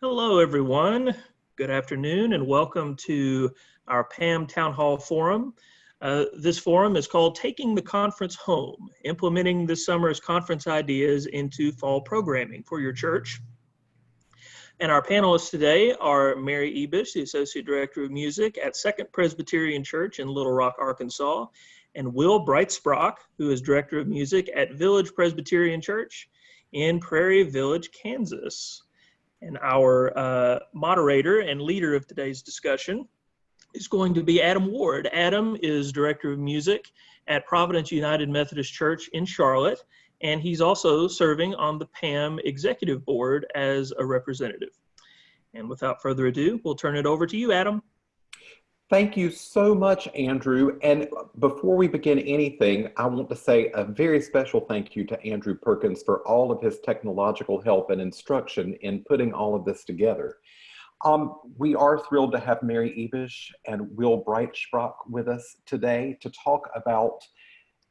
Hello, everyone. Good afternoon, and welcome to our PAM Town Hall Forum. This forum is called Taking the Conference Home, implementing this summer's conference ideas into fall programming for your church. And our panelists today are Mary Ibis, the Associate Director of Music at Second Presbyterian Church in Little Rock, Arkansas, and Will Breytspraak, who is Director of Music at Village Presbyterian Church in Prairie Village, Kansas. And our moderator and leader of today's discussion is going to be Adam Ward. Adam is Director of Music at Providence United Methodist Church in Charlotte, and he's also serving on the PAM Executive Board as a representative. And without further ado, we'll turn it over to you, Adam. Thank you so much, Andrew. And before we begin anything, I want to say a very special thank you to Andrew Perkins for all of his technological help and instruction in putting all of this together. We are thrilled to have Mary Ibis and Will Breytspraak with us today to talk about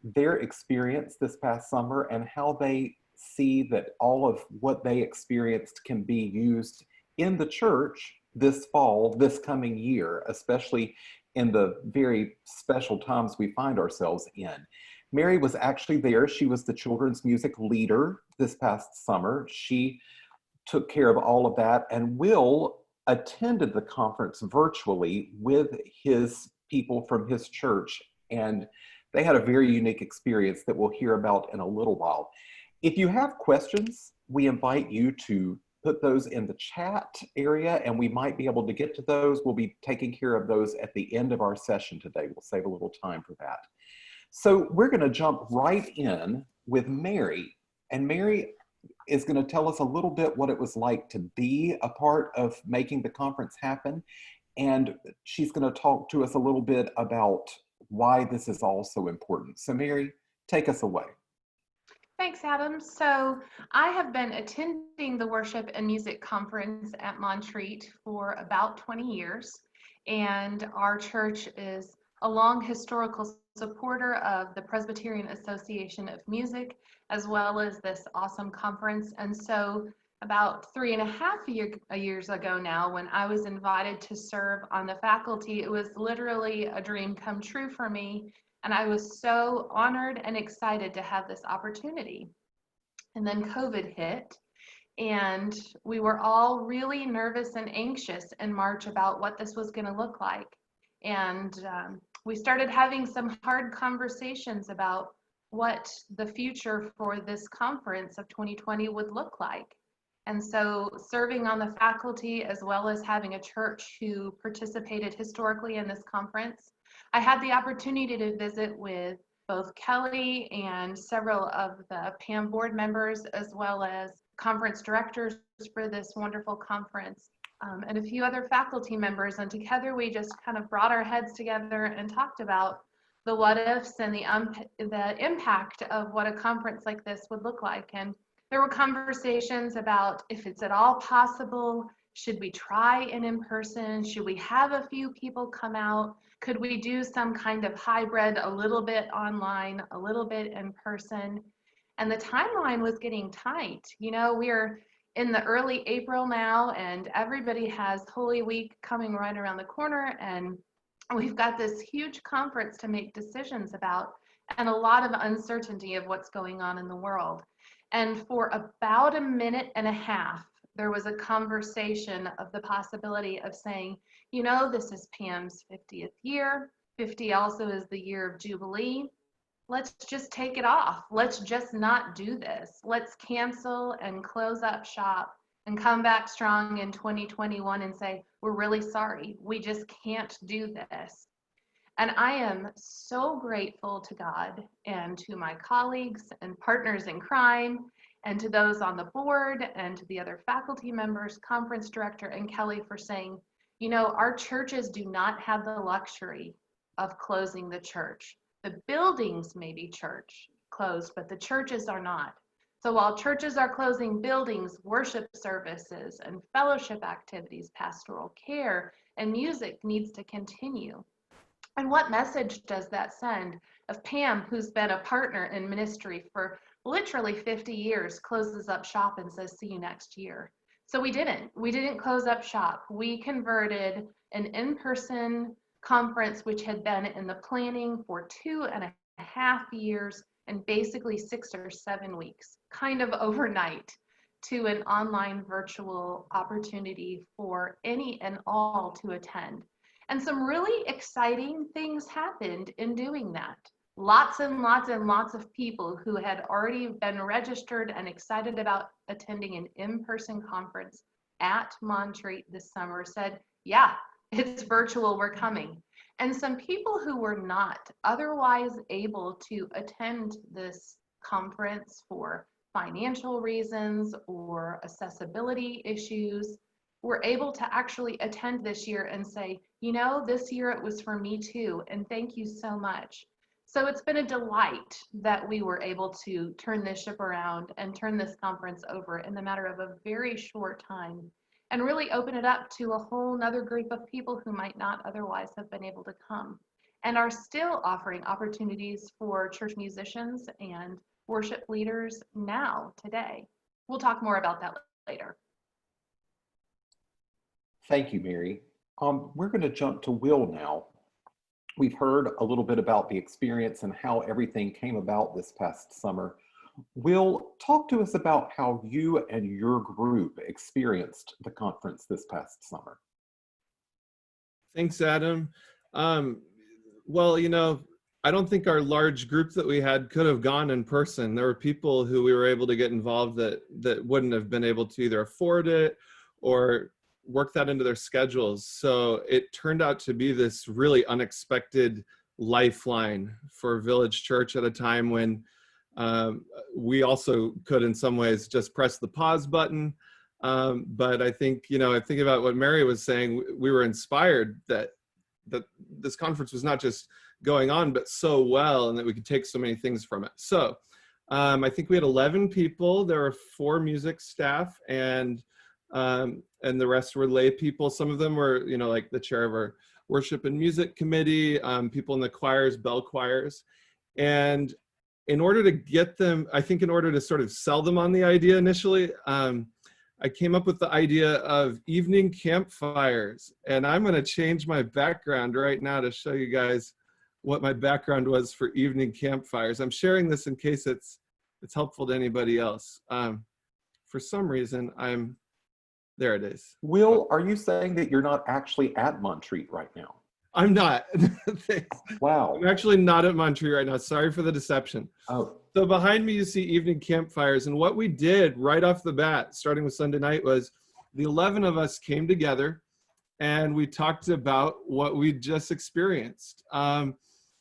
their experience this past summer and how they see that all of what they experienced can be used in the church this fall, this coming year, especially in the very special times we find ourselves in. Mary was actually there. She was the children's music leader this past summer. She took care of all of that, and Will attended the conference virtually with his people from his church, and they had a very unique experience that we'll hear about in a little while. If you have questions, we invite you to put those in the chat area, and we might be able to get to those. We'll be taking care of those at the end of our session today. We'll save a little time for that. So we're going to jump right in with Mary, and Mary is going to tell us a little bit what it was like to be a part of making the conference happen, and she's going to talk to us a little bit about why this is all so important. So Mary, take us away. Thanks, Adam. So I have been attending the Worship and Music Conference at Montreat for about 20 years, and our church is a long historical supporter of the Presbyterian Association of Music, as well as this awesome conference. And so about 3.5 years ago now, when I was invited to serve on the faculty, it was literally a dream come true for me. And I was so honored and excited to have this opportunity. And then COVID hit, and we were all really nervous and anxious in March about what this was going to look like. And we started having some hard conversations about what the future for this conference of 2020 would look like. And so serving on the faculty, as well as having a church who participated historically in this conference, I had the opportunity to visit with both Kelly and several of the PAM board members, as well as conference directors for this wonderful conference, and a few other faculty members. And together we just kind of brought our heads together and talked about the what ifs and the impact of what a conference like this would look like. And there were conversations about if it's at all possible, should we try in person? Should we have a few people come out? Could we do some kind of hybrid, a little bit online, a little bit in person? And the timeline was getting tight. You know, we're in the early April now, and everybody has Holy Week coming right around the corner, and we've got this huge conference to make decisions about, and a lot of uncertainty of what's going on in the world. And for about 1.5 minutes, there was a conversation of the possibility of saying, you know, this is PAM's 50th year. 50 also is the year of Jubilee. Let's just take it off. Let's just not do this. Let's cancel and close up shop and come back strong in 2021 and say, we're really sorry. We just can't do this. And I am so grateful to God and to my colleagues and partners in crime, and to those on the board and to the other faculty members, conference director, and Kelly for saying, you know, our churches do not have the luxury of closing the church. The buildings may be closed, but the churches are not. So while churches are closing buildings, worship services and fellowship activities, pastoral care, and music needs to continue. And what message does that send of Pam, who's been a partner in ministry for literally 50 years, closes up shop and says, see you next year? So we didn't close up shop. We converted an in-person conference, which had been in the planning for 2.5 years and basically 6 or 7 weeks, kind of overnight, to an online virtual opportunity for any and all to attend. And some really exciting things happened in doing that. Lots and lots and lots of people who had already been registered and excited about attending an in-person conference at Montreat this summer said, yeah, it's virtual, we're coming. And some people who were not otherwise able to attend this conference for financial reasons or accessibility issues were able to actually attend this year and say, you know, this year it was for me too, and thank you so much. So it's been a delight that we were able to turn this ship around and turn this conference over in the matter of a very short time and really open it up to a whole nother group of people who might not otherwise have been able to come, and are still offering opportunities for church musicians and worship leaders now, today. We'll talk more about that later. Thank you, Mary. We're going to jump to Will now. We've heard a little bit about the experience and how everything came about this past summer. Will, talk to us about how you and your group experienced the conference this past summer. Thanks, Adam. Well, you know, I don't think our large group that we had could have gone in person. There were people who we were able to get involved that wouldn't have been able to either afford it or work that into their schedules. So it turned out to be this really unexpected lifeline for Village Church at a time when we also could in some ways just press the pause button. But I think, you know, I think about what Mary was saying, we were inspired that this conference was not just going on, but so well, and that we could take so many things from it. So I think we had 11 people. There were 4 music staff, and the rest were lay people. Some of them were, you know, like the chair of our worship and music committee, people in the choirs, bell choirs. And in order to get them, I think in order to sort of sell them on the idea initially, I came up with the idea of evening campfires. And I'm going to change my background right now to show you guys what my background was for evening campfires. I'm sharing this in case it's helpful to anybody else. For some reason, there it is. Will, are you saying that you're not actually at Montreat right now? I'm not. Thanks. Wow. I'm actually not at Montreat right now. Sorry for the deception. Oh. So behind me, you see evening campfires. And what we did right off the bat, starting with Sunday night, was the 11 of us came together and we talked about what we just experienced.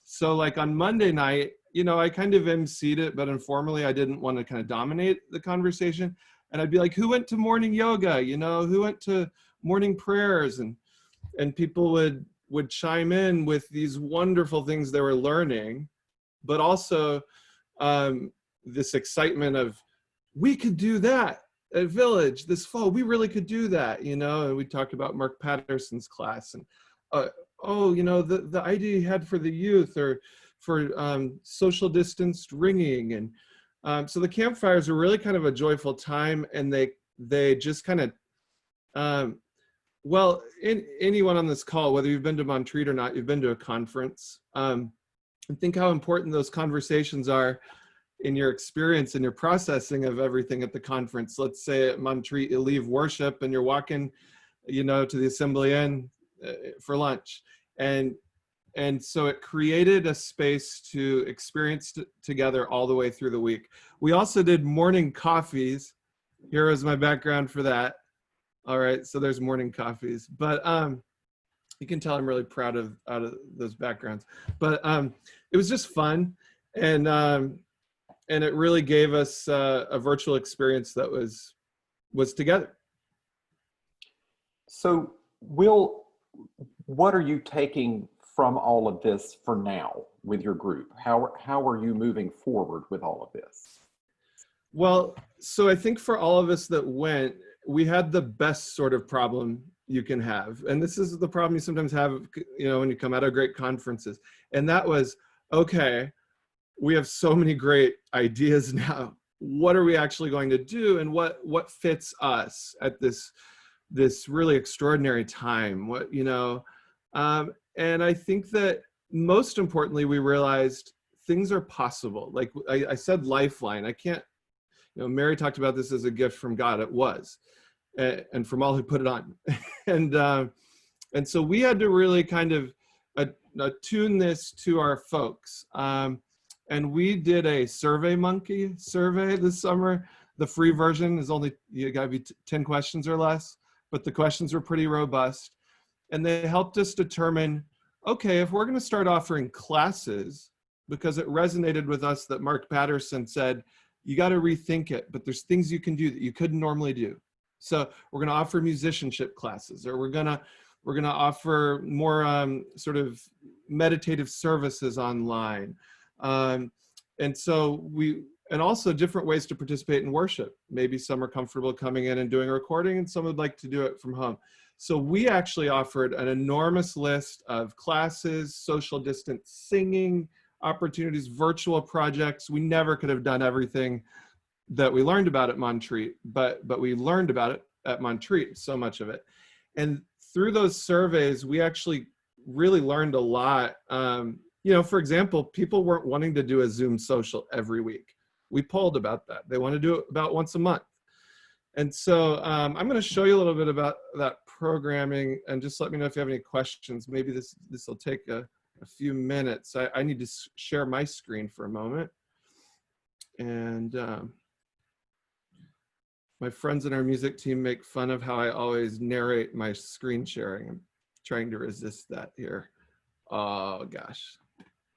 So like on Monday night, you know, I kind of emceed it, but informally, I didn't want to kind of dominate the conversation. And I'd be like, who went to morning yoga? You know, who went to morning prayers? And people would chime in with these wonderful things they were learning, but also this excitement of, we could do that at Village this fall. We really could do that, you know. And we talked about Mark Patterson's class, and oh, you know, the idea he had for the youth, or for social distanced ringing. And so the campfires were really kind of a joyful time, and they just kind of, well, anyone on this call, whether you've been to Montreat or not, you've been to a conference, and think how important those conversations are in your experience and your processing of everything at the conference. Let's say at Montreat, you leave worship and you're walking, you know, to the Assembly Inn for lunch. And so it created a space to experience together all the way through the week. We also did morning coffees. Here is my background for that. All right, so there's morning coffees. But you can tell I'm really proud of those backgrounds. But it was just fun, and it really gave us a virtual experience that was together. So, Will, what are you taking from all of this for now with your group? How are you moving forward with all of this? Well, so I think for all of us that went, we had the best sort of problem you can have. And this is the problem you sometimes have, you know, when you come out of great conferences. And that was, okay, we have so many great ideas now. what are we actually going to do, and what fits us at this really extraordinary time? What, you know, and I think that most importantly, we realized things are possible. Like I said, lifeline. I can't, you know, Mary talked about this as a gift from God. It was, and from all who put it on. And so we had to really kind of attune this to our folks. And we did a SurveyMonkey survey this summer. The free version is only, you gotta be 10 questions or less, but the questions were pretty robust. And they helped us determine, okay, if we're gonna start offering classes, because it resonated with us that Mark Patterson said, you gotta rethink it, but there's things you can do that you couldn't normally do. So we're gonna offer musicianship classes, or we're gonna offer more sort of meditative services online. And so and also different ways to participate in worship. Maybe some are comfortable coming in and doing a recording, and some would like to do it from home. So we actually offered an enormous list of classes, social distance singing opportunities, virtual projects. We never could have done everything that we learned about at Montreat, but we learned about it at Montreat, so much of it. And through those surveys, we actually really learned a lot. You know, for example, people weren't wanting to do a Zoom social every week. We polled about that. They want to do it about once a month. And so I'm going to show you a little bit about that programming, and just let me know if you have any questions. Maybe this will take a few minutes. I need to share my screen for a moment. And my friends in our music team make fun of how I always narrate my screen sharing. I'm trying to resist that here. Oh gosh,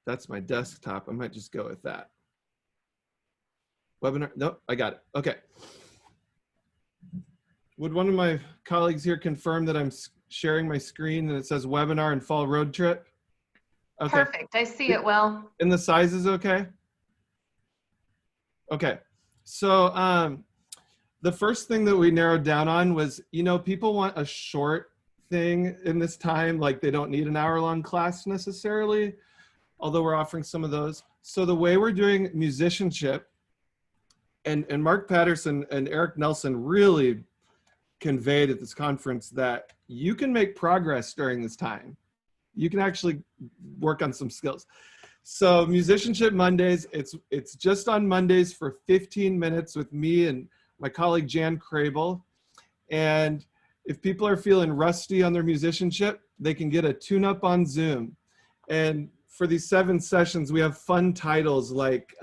that's my desktop. I might just go with that. Webinar, nope, I got it, okay. Would one of my colleagues here confirm that I'm sharing my screen and it says webinar and fall road trip? Okay. Perfect, I see it well. And the size is okay? Okay, so the first thing that we narrowed down on was, you know, people want a short thing in this time, like they don't need an hour-long class necessarily, although we're offering some of those. So the way we're doing musicianship, and Mark Patterson and Eric Nelson really conveyed at this conference that you can make progress during this time. You can actually work on some skills. So Musicianship Mondays, it's just on Mondays for 15 minutes with me and my colleague Jan Crable. And if people are feeling rusty on their musicianship, they can get a tune-up on Zoom. And for these 7 sessions, we have fun titles like,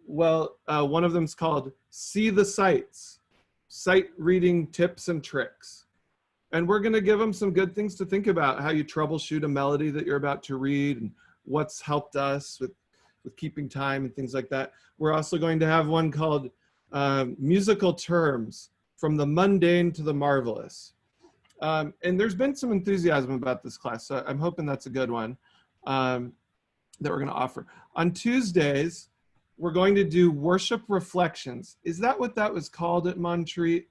one of them's called See the Sights, Sight Reading Tips and Tricks. And we're gonna give them some good things to think about, how you troubleshoot a melody that you're about to read, and what's helped us with keeping time and things like that. We're also going to have one called Musical Terms, From the Mundane to the Marvelous. And there's been some enthusiasm about this class, so I'm hoping that's a good one that we're gonna offer. On Tuesdays, we're going to do worship reflections. Is that what that was called at Montreat?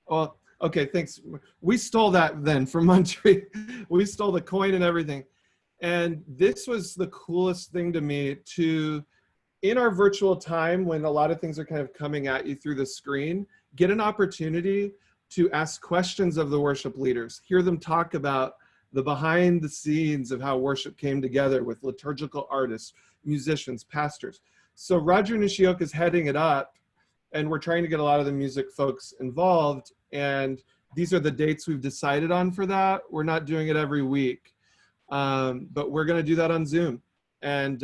Well, okay, thanks. We stole that then from Montreat. We stole the coin and everything. And this was the coolest thing to me, to, in our virtual time, when a lot of things are kind of coming at you through the screen, get an opportunity to ask questions of the worship leaders, hear them talk about the behind the scenes of how worship came together with liturgical artists, musicians, pastors. So Roger Nishioka is heading it up, and we're trying to get a lot of the music folks involved. And these are the dates we've decided on for that. We're not doing it every week, but we're gonna do that on Zoom. And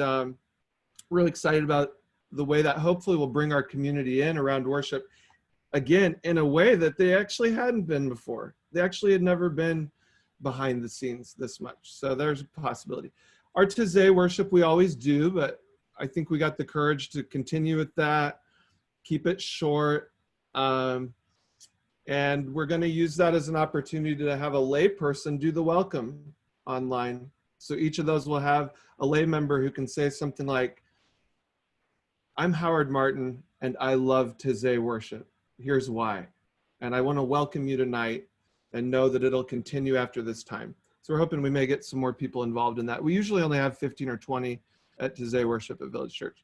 really excited about the way that hopefully will bring our community in around worship, again, in a way that they actually hadn't been before. They actually had never been behind the scenes this much. So there's a possibility. Our Taizé worship we always do, but I think we got the courage to continue with that, keep it short. And we're gonna use that as an opportunity to have a lay person do the welcome online. So each of those will have a lay member who can say something like, I'm Howard Martin and I love Taizé worship. Here's why. And I wanna welcome you tonight and know that it'll continue after this time. So we're hoping we may get some more people involved in that. We usually only have 15 or 20 at Taizé worship at Village Church.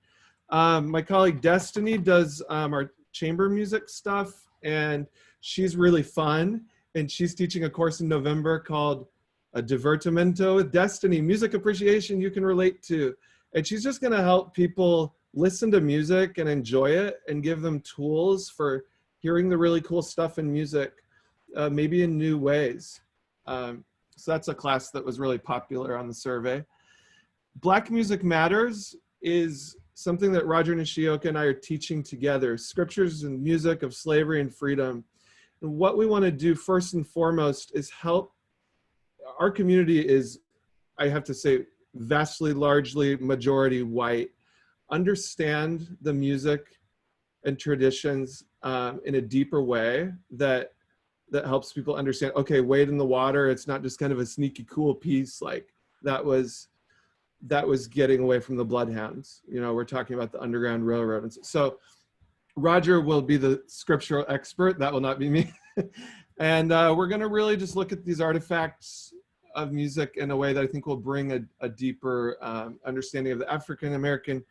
My colleague Destiny does our chamber music stuff, and she's really fun. And she's teaching a course in November called A Divertimento with Destiny, music appreciation you can relate to. And she's just gonna help people listen to music and enjoy it and give them tools for hearing the really cool stuff in music, maybe in new ways. So that's a class that was really popular on the survey. Black Music Matters is something that Roger Nishioka and I are teaching together, scriptures and music of slavery and freedom. And what we want to do first and foremost is help. Our community is, I have to say, vastly, largely majority white, understand the music and traditions in a deeper way that helps people understand, okay, Wade in the Water, it's not just kind of a sneaky cool piece, like that was getting away from the Bloodhounds. You know, we're talking about the Underground Railroad. And so Roger will be the scriptural expert. That will not be me. And we're going to really just look at these artifacts of music in a way that I think will bring a deeper understanding of the African-American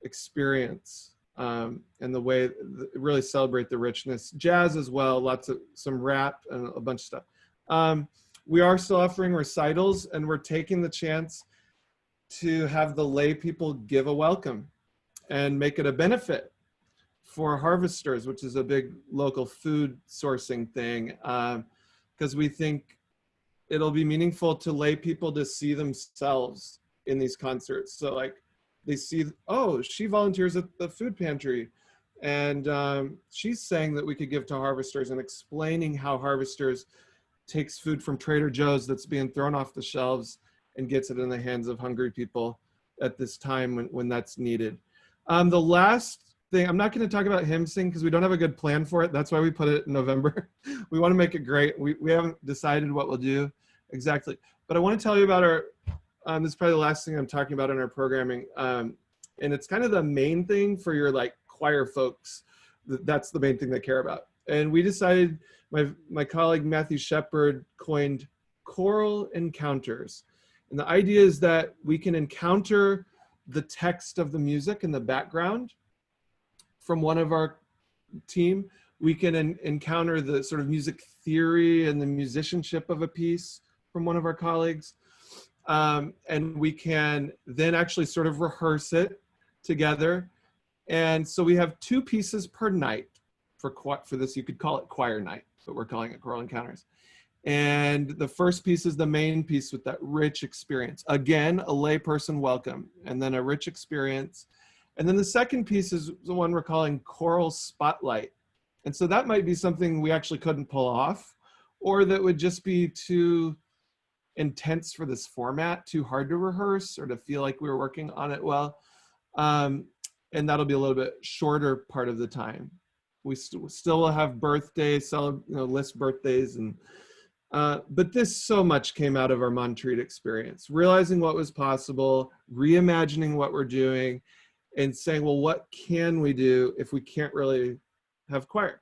experience and the way really celebrate the richness. Jazz as well, some rap and a bunch of stuff. We are still offering recitals, and we're taking the chance to have the lay people give a welcome and make it a benefit for harvesters, which is a big local food sourcing thing, because we think it'll be meaningful to lay people to see themselves in these concerts. So like they see, oh, she volunteers at the food pantry, and she's saying that we could give to harvesters, and explaining how harvesters takes food from Trader Joe's that's being thrown off the shelves and gets it in the hands of hungry people at this time when that's needed. The last thing, I'm not going to talk about hymn sing because we don't have a good plan for it. That's why we put it in November. We want to make it great. We haven't decided what we'll do exactly. But I want to tell you about our, this is probably the last thing I'm talking about in our programming. And it's kind of the main thing for your like choir folks. That's the main thing they care about. And we decided, my colleague Matthew Shepard coined choral encounters. And the idea is that we can encounter the text of the music in the background from one of our team. We can encounter the sort of music theory and the musicianship of a piece from one of our colleagues. And we can then actually sort of rehearse it together. And so we have 2 pieces per night for this. You could call it choir night, but we're calling it choral encounters. And the first piece is the main piece with that rich experience. Again, a layperson welcome, and then a rich experience. And then the second piece is the one we're calling choral spotlight. And so that might be something we actually couldn't pull off, or that would just be too intense for this format, too hard to rehearse or to feel like we were working on it well. And that'll be a little bit shorter part of the time. We still will have birthdays, list birthdays, and but this so much came out of our Montreat experience, realizing what was possible, reimagining what we're doing, and saying, well, what can we do if we can't really have choir?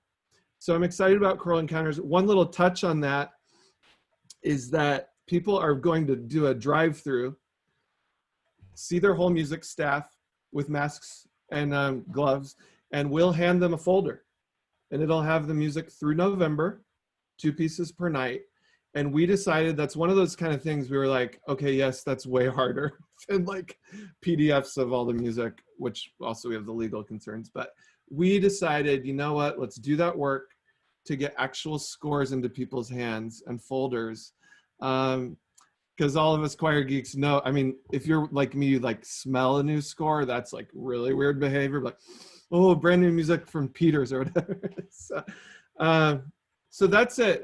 So I'm excited about choral encounters. One little touch on that is that people are going to do a drive-through, see their whole music staff with masks and gloves, and we'll hand them a folder. And it'll have the music through November, 2 pieces per night. And we decided that's one of those kind of things we were like, okay, yes, that's way harder than like PDFs of all the music, which also we have the legal concerns. But we decided, you know what, let's do that work to get actual scores into people's hands and folders. Because all of us choir geeks know, I mean, if you're like me, you like smell a new score, that's like really weird behavior. Like, oh, brand new music from Peters or whatever. So that's it.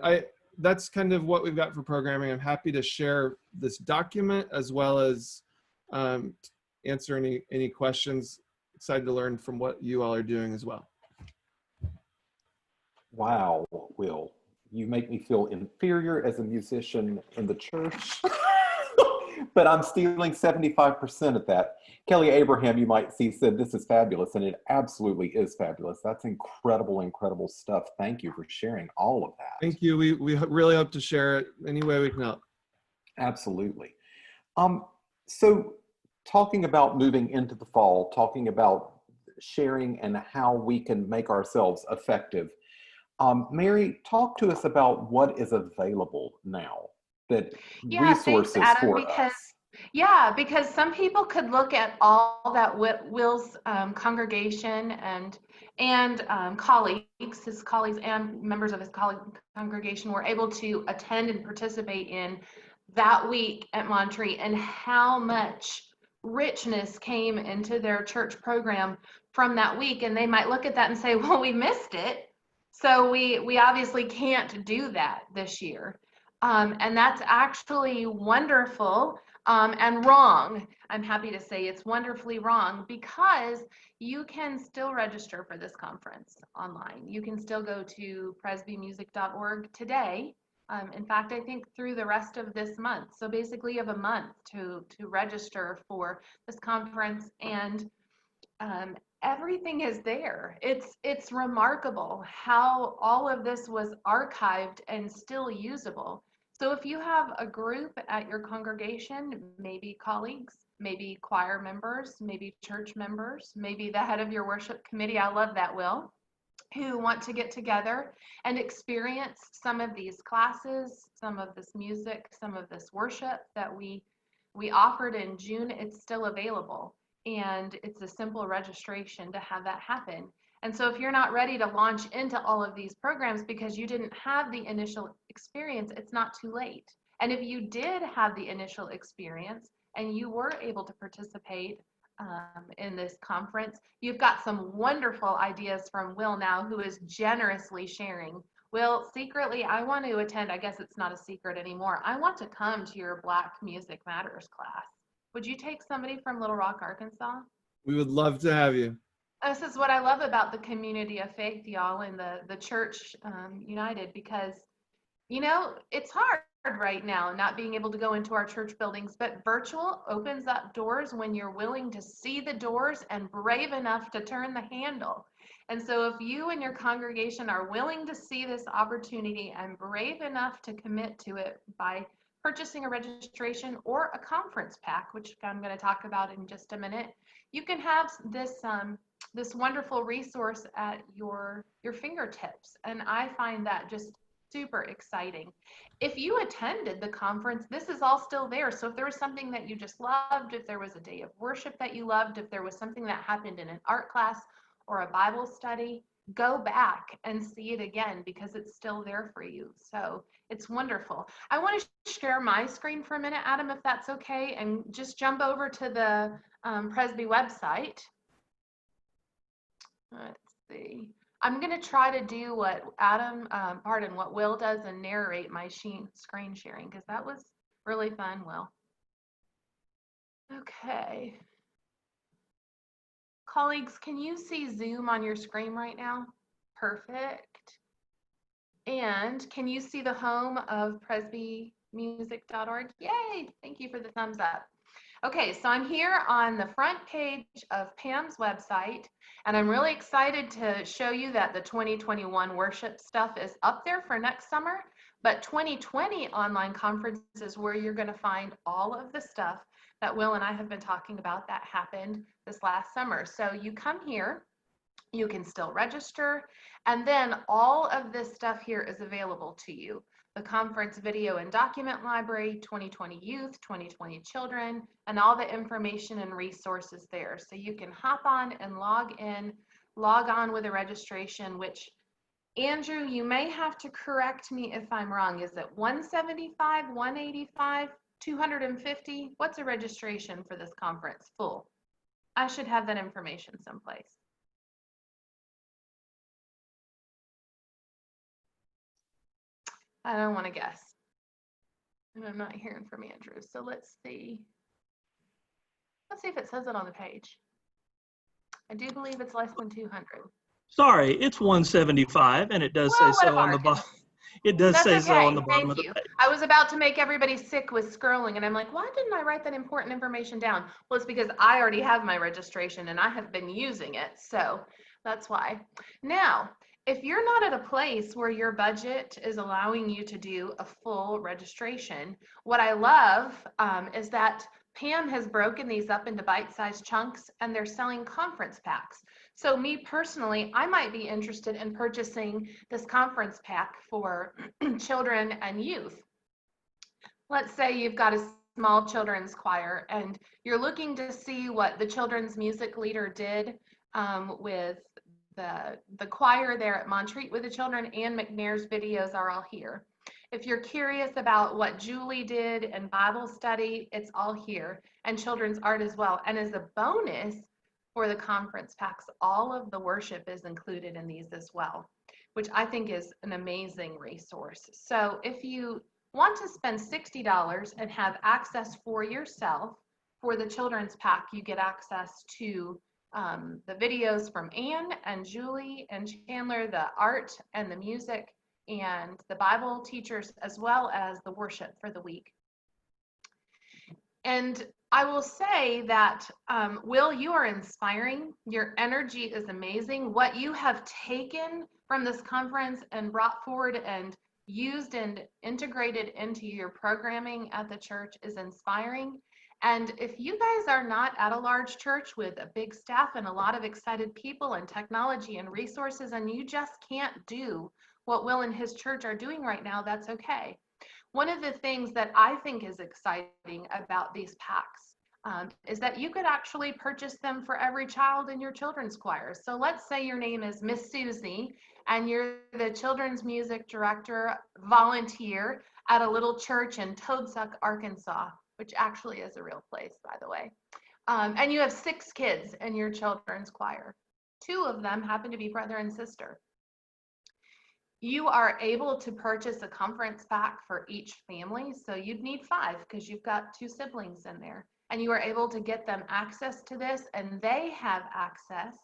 That's kind of what we've got for programming. I'm happy to share this document as well as answer any questions. Excited to learn from what you all are doing as well. Wow, Will, you make me feel inferior as a musician in the church, but I'm stealing 75% of that. Kelly Abraham, you might see, said this is fabulous, and it absolutely is fabulous. That's incredible, incredible stuff. Thank you for sharing all of that. Thank you. We really hope to share it any way we can help. Absolutely. So talking about moving into the fall, talking about sharing and how we can make ourselves effective. Mary, talk to us about what is available now, that Yeah, thanks, resources Adam, for because us. because some people could look at all that Will's congregation and colleagues, his colleagues and members of his congregation were able to attend and participate in that week at Montreat, and how much richness came into their church program from that week. And they might look at that and say, well, we missed it, so we obviously can't do that this year. And that's actually wonderful, and wrong. I'm happy to say it's wonderfully wrong, because you can still register for this conference online. You can still go to presbymusic.org today. In fact, I think through the rest of this month. So basically you have a month to register for this conference, and everything is there. It's remarkable how all of this was archived and still usable. So if you have a group at your congregation, maybe colleagues, maybe choir members, maybe church members, maybe the head of your worship committee, I love that, Will, who want to get together and experience some of these classes, some of this music, some of this worship that we offered in June, it's still available. And it's a simple registration to have that happen. And so if you're not ready to launch into all of these programs because you didn't have the initial experience, it's not too late. And if you did have the initial experience and you were able to participate in this conference, you've got some wonderful ideas from Will now, who is generously sharing. Will, secretly, I want to attend. I guess it's not a secret anymore. I want to come to your Black Music Matters class. Would you take somebody from Little Rock, Arkansas? We would love to have you. This is what I love about the community of faith, y'all, and the church united, because, you know, it's hard right now not being able to go into our church buildings, but virtual opens up doors when you're willing to see the doors and brave enough to turn the handle. And so if you and your congregation are willing to see this opportunity and brave enough to commit to it by purchasing a registration or a conference pack, which I'm going to talk about in just a minute, you can have this wonderful resource at your fingertips. And I find that just super exciting. If you attended the conference, this is all still there. So if there was something that you just loved, if there was a day of worship that you loved, if there was something that happened in an art class or a Bible study, go back and see it again, because it's still there for you. So it's wonderful. I want to share my screen for a minute, Adam, if that's okay, and just jump over to the Presby website. Let's see. I'm going to try to do what what Will does and narrate my screen sharing, because that was really fun, Will. Okay. Colleagues, can you see Zoom on your screen right now? Perfect. And can you see the home of presbymusic.org? Yay, thank you for the thumbs up. Okay, so I'm here on the front page of PAM's website, and I'm really excited to show you that the 2021 worship stuff is up there for next summer, but 2020 online conference is where you're going to find all of the stuff that Will and I have been talking about that happened this last summer. So you come here, you can still register, and then all of this stuff here is available to you. The conference video and document library, 2020 youth, 2020 children, and all the information and resources there. So you can hop on and log on with a registration, which, Andrew, you may have to correct me if I'm wrong. Is it 175, 185, 250? What's a registration for this conference full? I should have that information someplace. I don't want to guess. And I'm not hearing from Andrew. So let's see. Let's see if it says it on the page. I do believe it's less than 200. Sorry, it's 175, and it does say so on the bottom. It does say so on the bottom of the page. I was about to make everybody sick with scrolling, and I'm like, why didn't I write that important information down? Well, it's because I already have my registration and I have been using it, so that's why. Now, if you're not at a place where your budget is allowing you to do a full registration, what I love is that PAM has broken these up into bite-sized chunks, and they're selling conference packs. So me personally, I might be interested in purchasing this conference pack for children and youth. Let's say you've got a small children's choir and you're looking to see what the children's music leader did with the choir there at Montreat with the children, and McNair's videos are all here. If you're curious about what Julie did in Bible study, it's all here, and children's art as well. And as a bonus for the conference packs, all of the worship is included in these as well, which I think is an amazing resource. So if you want to spend $60 and have access for yourself, for the children's pack, you get access to the videos from Anne and Julie and Chandler, the art and the music, and the Bible teachers, as well as the worship for the week. And I will say that, Will, you are inspiring. Your energy is amazing. What you have taken from this conference and brought forward and used and integrated into your programming at the church is inspiring. And if you guys are not at a large church with a big staff and a lot of excited people and technology and resources, and you just can't do what Will and his church are doing right now, that's okay. One of the things that I think is exciting about these packs is that you could actually purchase them for every child in your children's choir. So let's say your name is Miss Susie and you're the children's music director volunteer at a little church in Toadsuck, Arkansas, which actually is a real place, by the way. And you have 6 kids in your children's choir. 2 of them happen to be brother and sister. You are able to purchase a conference pack for each family. So you'd need 5 because you've got 2 siblings in there. And you are able to get them access to this, and they have access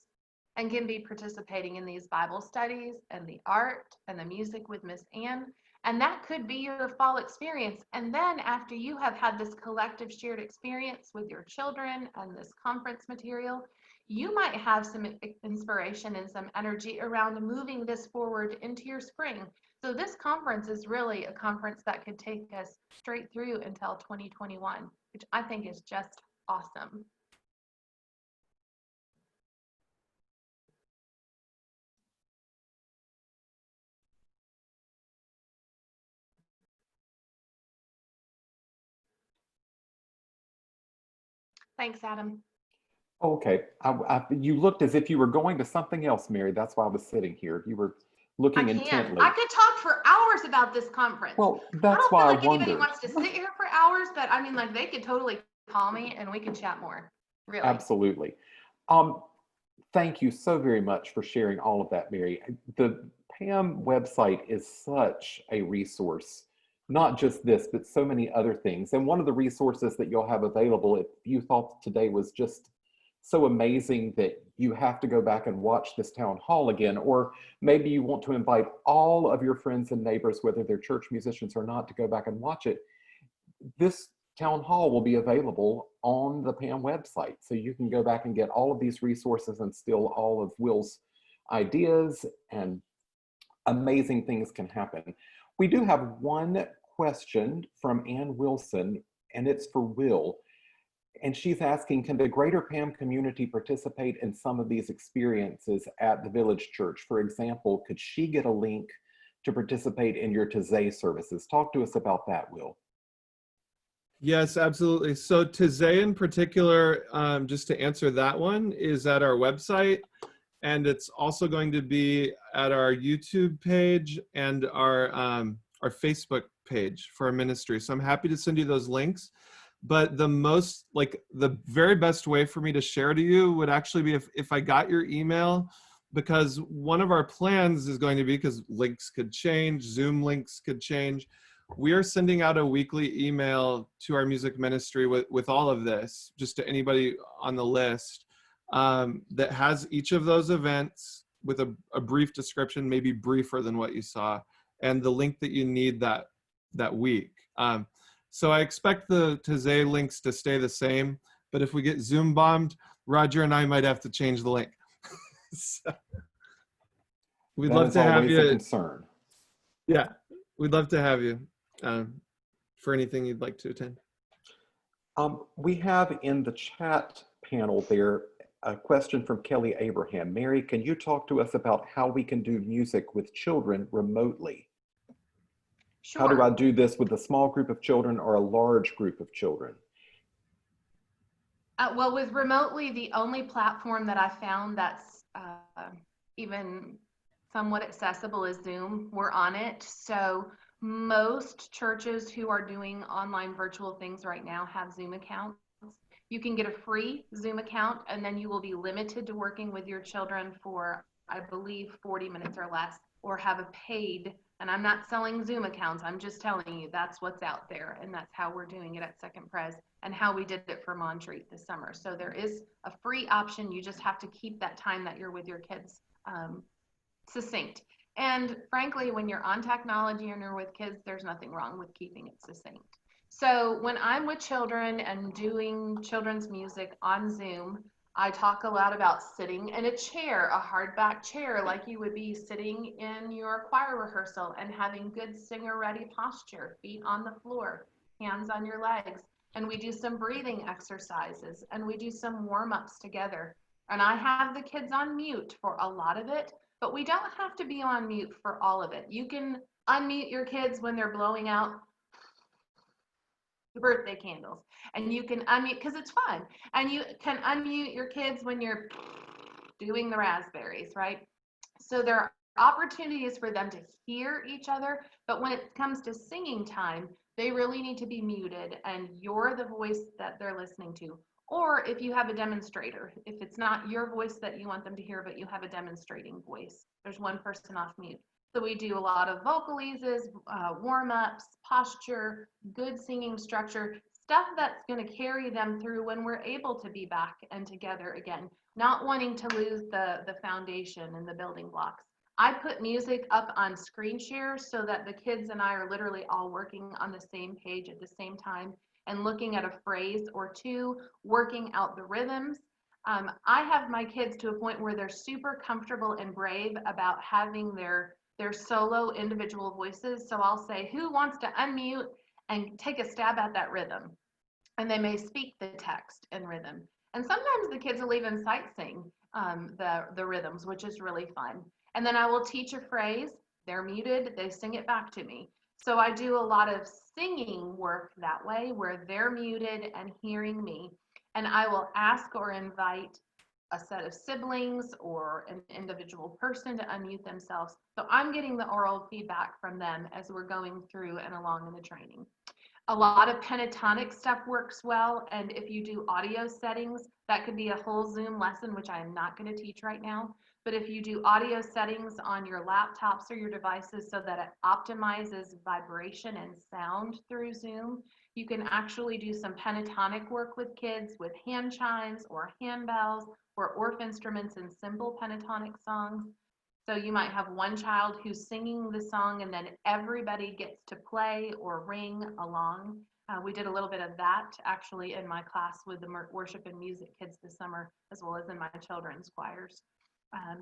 and can be participating in these Bible studies and the art and the music with Miss Anne. And that could be your fall experience. And then after you have had this collective shared experience with your children and this conference material, you might have some inspiration and some energy around moving this forward into your spring. So this conference is really a conference that could take us straight through until 2021, which I think is just awesome. Thanks, Adam. Okay, you looked as if you were going to something else, Mary. That's why I was sitting here. You were looking intently. I could talk for hours about this conference. Well, that's why I don't feel like anybody wondered. wants to sit here for hours, but I mean, like, they could totally call me and we could chat more. Really. Absolutely. Thank you so very much for sharing all of that, Mary. The PAM website is such a resource, not just this, but so many other things. And one of the resources that you'll have available, if you thought today was just so amazing that you have to go back and watch this town hall again, or maybe you want to invite all of your friends and neighbors, whether they're church musicians or not, to go back and watch it, this town hall will be available on the PAM website. So you can go back and get all of these resources and still all of Will's ideas, and amazing things can happen. We do have one question from Ann Wilson, and it's for Will. And she's asking, can the greater PAM community participate in some of these experiences at the Village Church? For example, could she get a link to participate in your Taizé services? Talk to us about that, Will. Yes, absolutely. So Taizé in particular, just to answer that one, is at our website, and it's also going to be at our YouTube page and our Facebook page for our ministry. So I'm happy to send you those links. But the very best way for me to share to you would actually be if I got your email, because one of our plans is going to be, because links could change, Zoom links could change. We are sending out a weekly email to our music ministry with all of this, just to anybody on the list, that has each of those events with a brief description, maybe briefer than what you saw, and the link that you need that week. So I expect the Taizé links to stay the same, but if we get Zoom bombed, Roger and I might have to change the link. So we'd love to have you. That is always a concern. Yeah, we'd love to have you for anything you'd like to attend. We have in the chat panel there A question from Kelly Abraham. Mary, can you talk to us about how we can do music with children remotely? Sure. How do I do this with a small group of children or a large group of children? Well, with remotely, the only platform that I found that's even somewhat accessible is Zoom. We're on it. So most churches who are doing online virtual things right now have Zoom accounts. You can get a free Zoom account, and then you will be limited to working with your children for, I believe, 40 minutes or less, or have a paid, and I'm not selling Zoom accounts, I'm just telling you that's what's out there, and that's how we're doing it at Second Pres, and how we did it for Montreat this summer. So there is a free option. You just have to keep that time that you're with your kids succinct. And frankly, when you're on technology and you're with kids, there's nothing wrong with keeping it succinct. So when I'm with children and doing children's music on Zoom, I talk a lot about sitting in a chair, a hardback chair, like you would be sitting in your choir rehearsal, and having good singer-ready posture, feet on the floor, hands on your legs. And we do some breathing exercises, and we do some warm-ups together. And I have the kids on mute for a lot of it, but we don't have to be on mute for all of it. You can unmute your kids when they're blowing out the birthday candles, and you can unmute because it's fun, and you can unmute your kids when you're doing the raspberries, right? So there are opportunities for them to hear each other, but when it comes to singing time, they really need to be muted, and you're the voice that they're listening to. Or if you have a demonstrator, if it's not your voice that you want them to hear, but you have a demonstrating voice, there's one person off mute. So we do a lot of vocalises, warm-ups, posture, good singing structure, stuff that's going to carry them through when we're able to be back and together again, not wanting to lose the foundation and the building blocks. I put music up on screen shares so that the kids and I are literally all working on the same page at the same time and looking at a phrase or two, working out the rhythms. I have my kids to a point where they're super comfortable and brave about having their solo individual voices. So I'll say, who wants to unmute and take a stab at that rhythm? And they may speak the text in rhythm. And sometimes the kids will even sight sing the rhythms, which is really fun. And then I will teach a phrase, they're muted, they sing it back to me. So I do a lot of singing work that way, where they're muted and hearing me. And I will ask or invite a set of siblings or an individual person to unmute themselves. So I'm getting the oral feedback from them as we're going through and along in the training. A lot of pentatonic stuff works well. And if you do audio settings, that could be a whole Zoom lesson, which I am not going to teach right now. But if you do audio settings on your laptops or your devices so that it optimizes vibration and sound through Zoom, you can actually do some pentatonic work with kids with hand chimes or handbells or Orff instruments and simple pentatonic songs. So you might have one child who's singing the song and then everybody gets to play or ring along. We did a little bit of that actually in my class with the worship and music kids this summer, as well as in my children's choirs.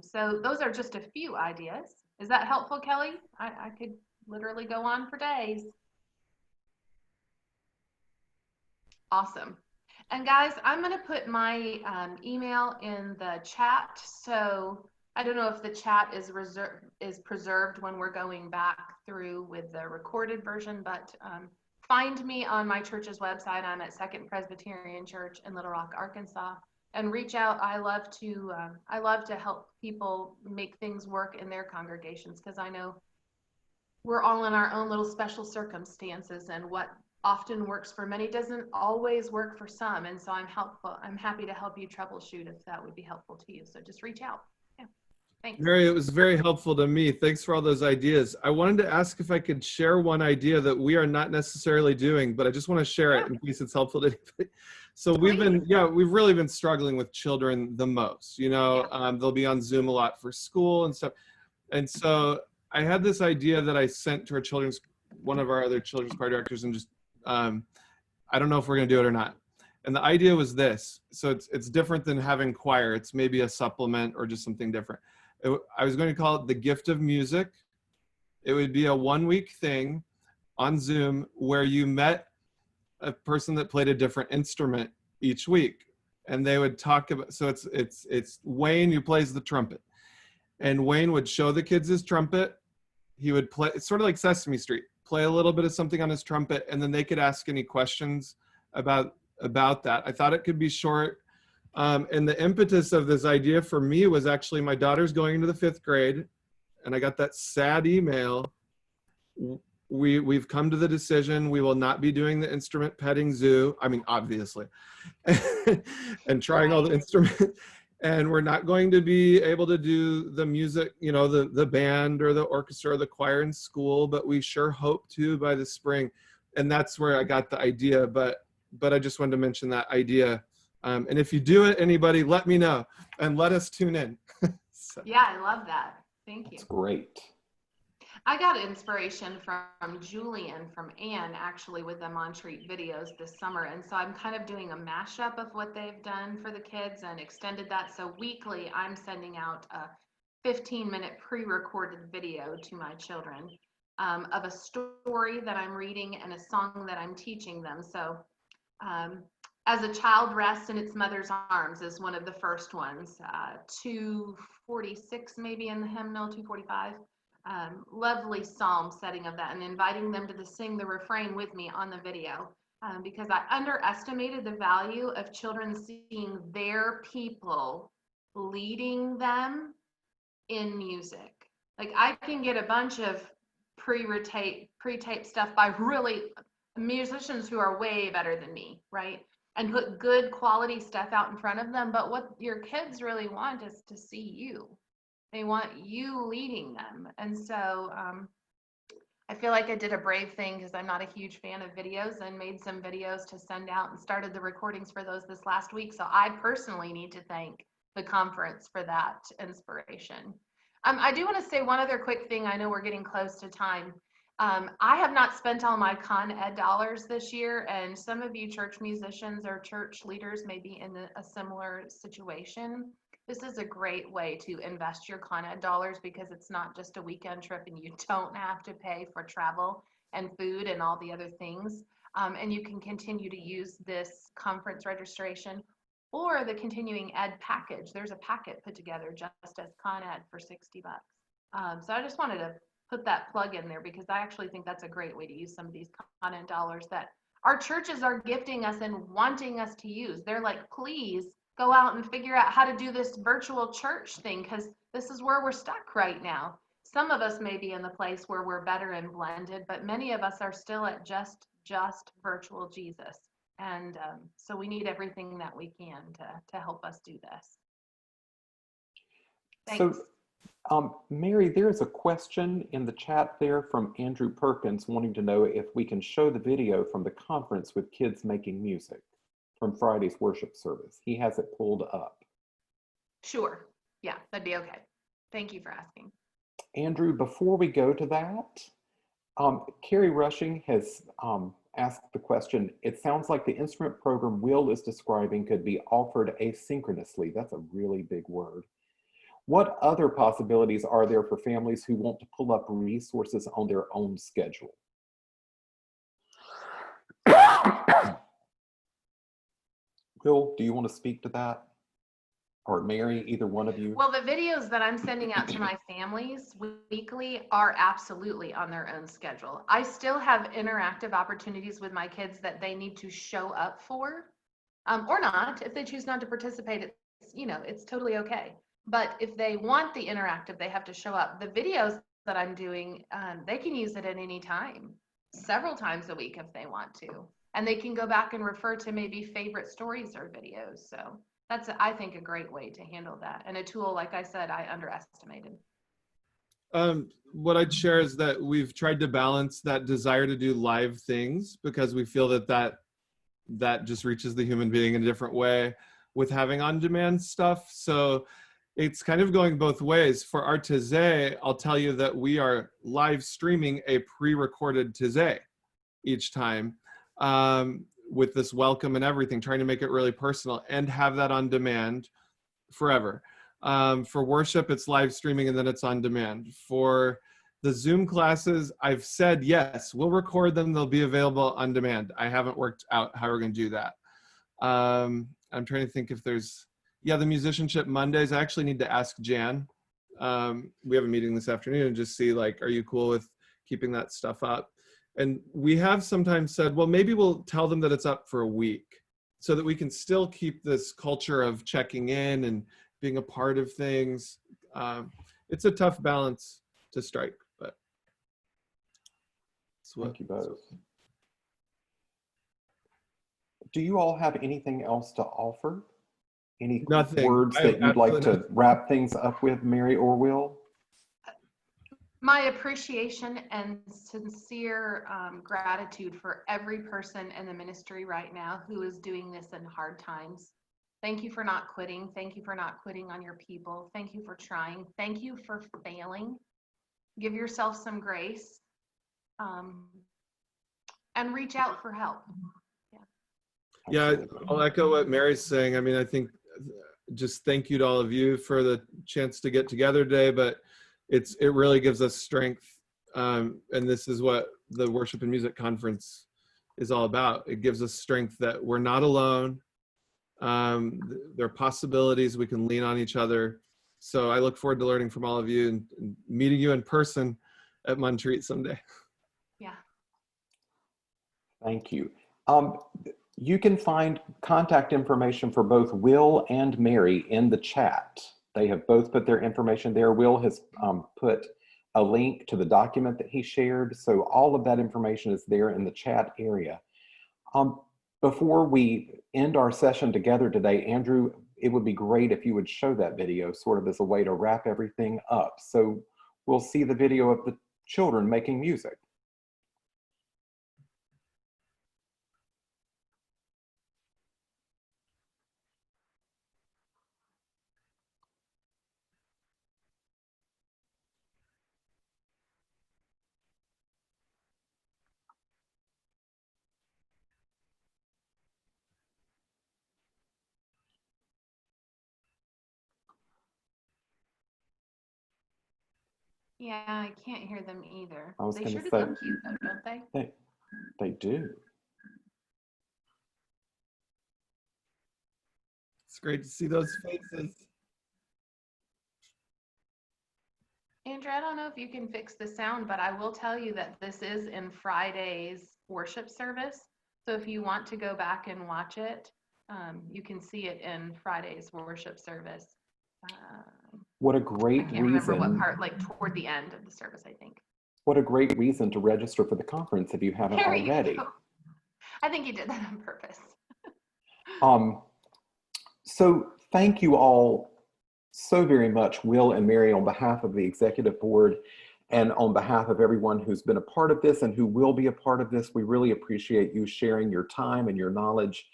So those are just a few ideas. Is that helpful, Kelly? I could literally go on for days. Awesome. And guys, I'm going to put my email in the chat. So I don't know if the chat is preserved when we're going back through with the recorded version, but find me on my church's website. I'm at Second Presbyterian Church in Little Rock, Arkansas, and reach out. I love to help people make things work in their congregations, because I know we're all in our own little special circumstances, and what often works for many doesn't always work for some. And so I'm happy to help you troubleshoot if that would be helpful to you. So just reach out. Yeah. Thanks. Mary, it was very helpful to me. Thanks for all those ideas. I wanted to ask if I could share one idea that we are not necessarily doing, but I just want to share it in case it's helpful to anybody. So we've really been struggling with children the most. You know, they'll be on Zoom a lot for school and stuff. And so I had this idea that I sent to one of our other children's choir directors, and just, I don't know if we're going to do it or not. And the idea was this. So it's different than having choir. It's maybe a supplement or just something different. I was going to call it the gift of music. It would be a 1-week thing on Zoom where you met a person that played a different instrument each week. and they would talk about, so it's Wayne who plays the trumpet, and Wayne would show the kids his trumpet. He would play, it's sort of like Sesame Street, play a little bit of something on his trumpet, and then they could ask any questions about that. I thought it could be short. And the impetus of this idea for me was actually my daughter's going into the 5th grade, and I got that sad email. We've come to the decision we will not be doing the instrument petting zoo. I mean, obviously, and trying all the instruments. And we're not going to be able to do the music, you know, the band or the orchestra or the choir in school, but we sure hope to by the spring. And that's where I got the idea. But I just wanted to mention that idea. And if you do it, anybody, let me know and let us tune in. So. Yeah, I love that. Thank you. That's great. I got inspiration from Julian, from Anne, actually, with the Montreat videos this summer. And so I'm kind of doing a mashup of what they've done for the kids and extended that. So weekly, I'm sending out a 15-minute pre-recorded video to my children of a story that I'm reading and a song that I'm teaching them. So As a Child Rests in Its Mother's Arms is one of the first ones, 246 maybe in the hymnal, 245. Lovely psalm setting of that, and inviting them to sing the refrain with me on the video, because I underestimated the value of children seeing their people leading them in music. Like, I can get a bunch of pre-tape stuff by really musicians who are way better than me, right? And put good quality stuff out in front of them, but what your kids really want is to see you. They want you leading them. And so I feel like I did a brave thing, because I'm not a huge fan of videos, and made some videos to send out and started the recordings for those this last week. So I personally need to thank the conference for that inspiration. I do want to say one other quick thing. I know we're getting close to time. I have not spent all my Con Ed dollars this year, and some of you church musicians or church leaders may be in a similar situation. This is a great way to invest your Con Ed dollars, because it's not just a weekend trip and you don't have to pay for travel and food and all the other things. And you can continue to use this conference registration or the continuing ed package. There's a packet put together just as Con Ed for $60. So I just wanted to put that plug in there, because I actually think that's a great way to use some of these Con Ed dollars that our churches are gifting us and wanting us to use. They're like, please go out and figure out how to do this virtual church thing, because this is where we're stuck right now. Some of us may be in the place where we're better and blended, but many of us are still at just virtual Jesus. And so we need everything that we can to help us do this. Thanks. So, Mary, there's a question in the chat there from Andrew Perkins wanting to know if we can show the video from the conference with kids making music from Friday's worship service. He has it pulled up. Sure. Yeah, that'd be okay. Thank you for asking. Andrew, before we go to that, Carrie Rushing has asked the question, it sounds like the instrument program Will is describing could be offered asynchronously. That's a really big word. What other possibilities are there for families who want to pull up resources on their own schedule? Will, do you want to speak to that? Or Mary, either one of you? Well, the videos that I'm sending out to my families weekly are absolutely on their own schedule. I still have interactive opportunities with my kids that they need to show up for, or not. If they choose not to participate, it's totally okay. But if they want the interactive, they have to show up. The videos that I'm doing, they can use it at any time, several times a week if they want to. And they can go back and refer to maybe favorite stories or videos. So that's, I think, a great way to handle that. And a tool, like I said, I underestimated. What I'd share is that we've tried to balance that desire to do live things, because we feel that just reaches the human being in a different way, with having on-demand stuff. So it's kind of going both ways. For our Tizé, I'll tell you that we are live streaming a pre-recorded Tizé each time, with this welcome and everything, trying to make it really personal and have that on demand forever. For worship, it's live streaming and then it's on demand. For the Zoom classes, I've said, yes, we'll record them. They'll be available on demand. I haven't worked out how we're going to do that. I'm trying to think if there's, yeah, the Musicianship Mondays. I actually need to ask Jan. We have a meeting this afternoon and just see, like, are you cool with keeping that stuff up? And we have sometimes said, well, maybe we'll tell them that it's up for a week so that we can still keep this culture of checking in and being a part of things. It's a tough balance to strike, but thank you both. Do you all have anything else to offer? Any words that you'd like to wrap things up with, Mary or Will? My appreciation and sincere gratitude for every person in the ministry right now who is doing this in hard times. Thank you for not quitting. Thank you for not quitting on your people. Thank you for trying. Thank you for failing. Give yourself some grace, and reach out for help. Yeah, I'll echo what Mary's saying. I mean, I think just thank you to all of you for the chance to get together today, but it really gives us strength. And this is what the Worship and Music Conference is all about. It gives us strength that we're not alone. There are possibilities. We can lean on each other. So I look forward to learning from all of you and meeting you in person at Montreat someday. Yeah. Thank you. You can find contact information for both Will and Mary in the chat. They have both put their information there. Will has put a link to the document that he shared. So all of that information is there in the chat area. Before we end our session together today, Andrew, it would be great if you would show that video sort of as a way to wrap everything up. So we'll see the video of the children making music. Yeah, I can't hear them either. I was They going sure to do say, look cute though, don't they? They do. It's great to see those faces. Andrew, I don't know if you can fix the sound, but I will tell you that this is in Friday's worship service. So if you want to go back and watch it, you can see it in Friday's worship service. What a great I can't remember what part, like toward the end of the service, I think. What a great reason to register for the conference if you haven't already. I think you did that on purpose. So thank you all so very much, Will and Mary, on behalf of the executive board and on behalf of everyone who's been a part of this and who will be a part of this. We really appreciate you sharing your time and your knowledge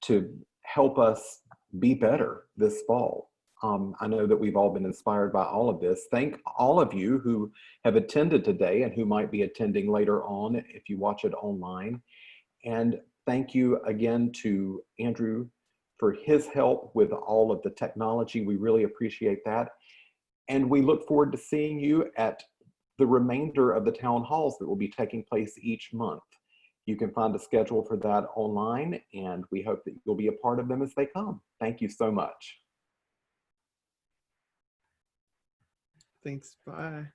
to help us be better this fall. I know that we've all been inspired by all of this. Thank all of you who have attended today and who might be attending later on if you watch it online. And thank you again to Andrew for his help with all of the technology. We really appreciate that. And we look forward to seeing you at the remainder of the town halls that will be taking place each month. You can find a schedule for that online, and we hope that you'll be a part of them as they come. Thank you so much. Thanks. Bye.